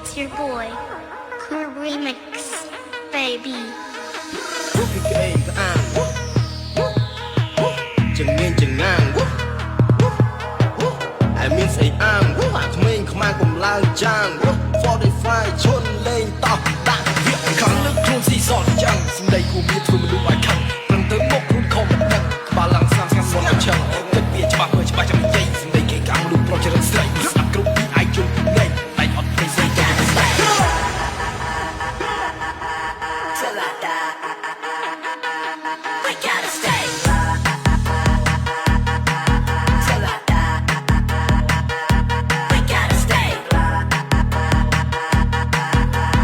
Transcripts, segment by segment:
It's your boy, Cool Remix, baby. ពីក្អេងក្អាងចង្ងៀងចង្ងាងហើយមានស្អីអាងអាក្មេងខ្មាំងកំឡើងចាង45ឈុនលេងតោះដាក់វាខាងលើកខ្លួនស៊ីសតចាំងសម្ដីគូមានធ្វើមនុស្សឲ្យខឹងព្រឹងទៅមុខខ្លួនខំមិនដឹងក្បាលឡើងស្ងាត់ស្ងាត់មកឆឹងគិតវាច្បាស់មើលច្បាស់ចាំនិយាយសម្ដីគេកាំងមនុស្សប្រុសចរិតស្រីស្ដាប់គ្រប់ពីអាយជុំលេងតែអត់ទេស្អីទៅស្ដាប់ Till I die, we gotta stay. Till I die, we gotta stay.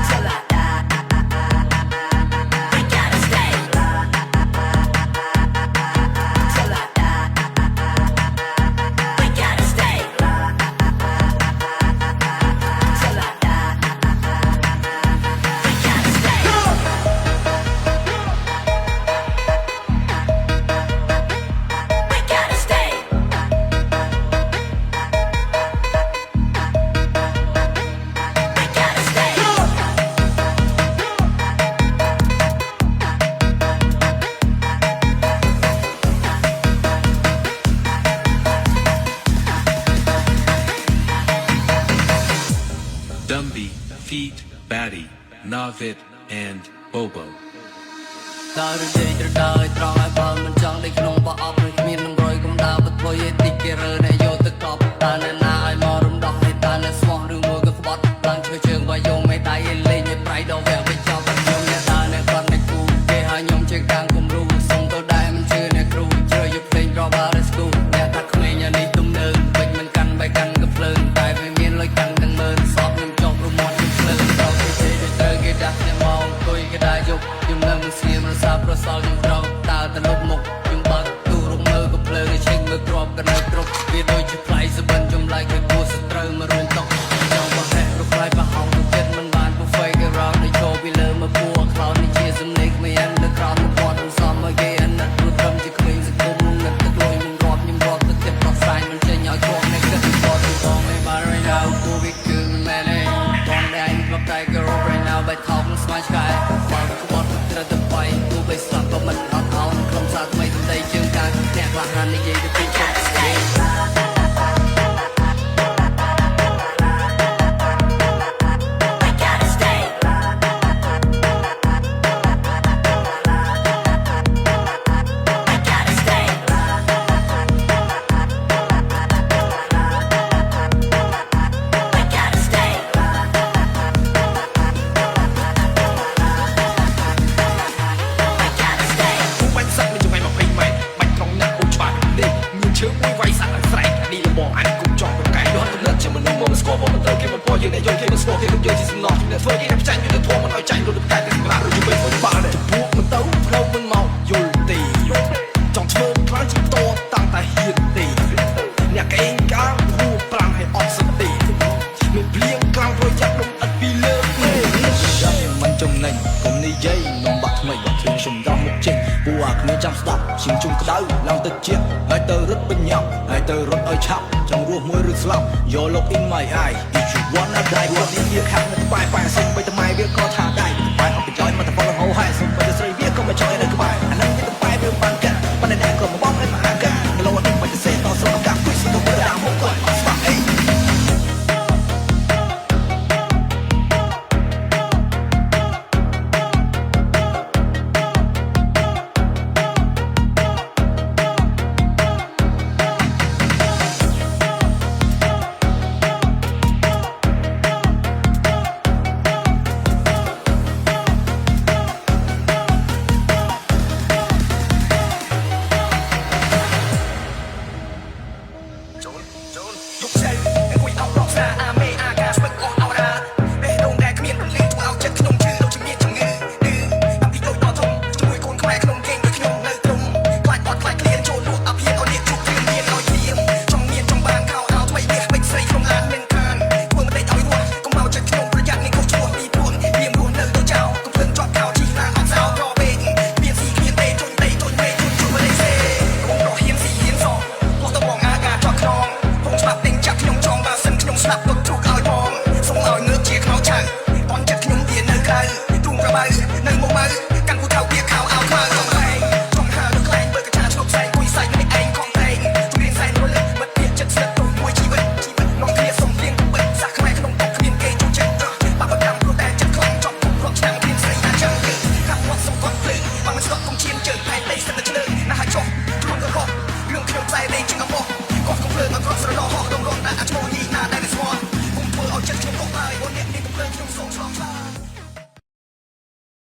Till I die, we gotta stay. Till I die, we gotta stay. Till I die, we gotta stay. We gotta stay. We gotta stay. Dumby, Feet, Batty, Navid, and Bobo. ដើររយត្រដើរត្រង់ឲ្យបើមិនចង់ដេកក្នុងបោះអប់នឹងគ្មាននឹងរយកំដៅបធ្វើយតិចគេរើអ្នកយកទៅកប់តើអ្នកណាឲ្យមករំដោះឲ្យតើអ្នកស្មោះឬមួយក៏ក្បត់ឡើងឈើជើងបើយកមេដៃឲ្យលេងឲ្យប្រៃដល់វែងវិញចោលបាត់ខ្ញុំអ្នកតើអ្នកគាត់អ្នកគូគេឲ្យខ្ញុំជាកាំងគំរូសុំទៅដែរមិនជឿអ្នកគ្រូជ្រើយកភ្លេងរបារស្គូអ្នកថាក្មេងអានេះទំនើងពេញមិនកាន់បែកកាន់ក៏ភ្លើងតែវាមានលុយកាន់ទាំងមើលសອບខ្ញុំចោលរមាត់ខ្ញុំភ្លើងដល់គេទេត្រូវគេដាក់ខ្ញុំមកអង្គុយគេដែរយកខ្ញុំនៅមិនស្ងៀមរសាប្រសល់ខ្ញុំរកតើទៅលុបមុខខ្ញុំបើកទូរំមើលក៏ភ្លើងឲ្យឈិញមើលក្របក៏នៅគ្រប់វាដូចជាផ្លៃសបិនចំឡាយគេគួរសត្រូវមករួមតុកចង់បោះហែករកផ្លៃប្រហោងទៅចិត្តមិនបានពុះហ្វេគេរោដូចចូលពីលើមកពួរខ្លោចនេះជាសំណេកគ្មានលើក្រោមមកគាត់មិនសមឲ្យគេអាណិតព្រោះត្រឹមជាក្មេងសង្គមនឹងនឹកទឹកលុយមិនរាប់ខ្ញុំរាប់ទឹកចិត្តដោះស្រាយមិនចេញឲ្យជាប់អ្នកគិតទៅគាត់ទៅបងឯបាន right now គូវាគឺមិនមែនទេបងដែរក្លឹបតែគេរក right now បែកថោកស្មាយឆ្កែបងក្បត់ត្រូវទៅបាយគូបីស្លាប់ក៏មិនអត់អោនក្រុមសាថ្មីទំដីជើងកាយអ្នកខ្លះហាននិយាយទៅពីចុះ stay We gotta stay. We gotta stay. We gotta stay. We gotta stay. គូបាញ់សាក់នឹងចង្អៃ20ម៉ែត្របាច់ត្រង់ណាស់អូច្បាស់នេះមានឈើមួយវាយសាក់ឡើងស្រែកនេះលបងអានគុំចង់ប្រកែកយកទៅលើជាមនុស្សមកស្គាល់មកមិនត្រូវគេមិនពោយើងអ្នកយកគេមិនស្គាល់គេមិនយកជាសំណោះជំនឿធ្វើគេផ្ចាញ់យកទៅធំមិនឲ្យចាញ់រត់ប្រកែកទៅសម្រាប់ឬជួយវិញបាល់ចំពោះមិនទៅផ្លូវមិនមកយល់ទេចង់ធ្វើខ្លាំងជាតតាំងតែហ៊ានទេអ្នកឯងកាងហួប្រាំងឲ្យអត់សតិមានភ្លៀងខ្លាំងប្រយ័ត្នដុំឥតពីលើមិនចំណេញកុំនិយាយនំបាក់ថ្មីបាក់ខ្ញុំខ្ញុំដល់មុខចេញពួកអាគ្នាចាំស្ដាប់ឈៀងជុំក្តៅឡើងទៅជាហើយទៅរត់បញ្ញាប់ហើយទៅរត់ឲ្យឆាប់ចង់រស់មួយឬស្លាប់យក look in my eye if you wanna die គាត់នេះវាខាងនៅក្បែរប៉ែសុំបីតម៉ែវាក៏ថាដែរប៉ែអត់ប្រយោជន៍មកតែប៉ុណ្ណឹងហោហើយសុំ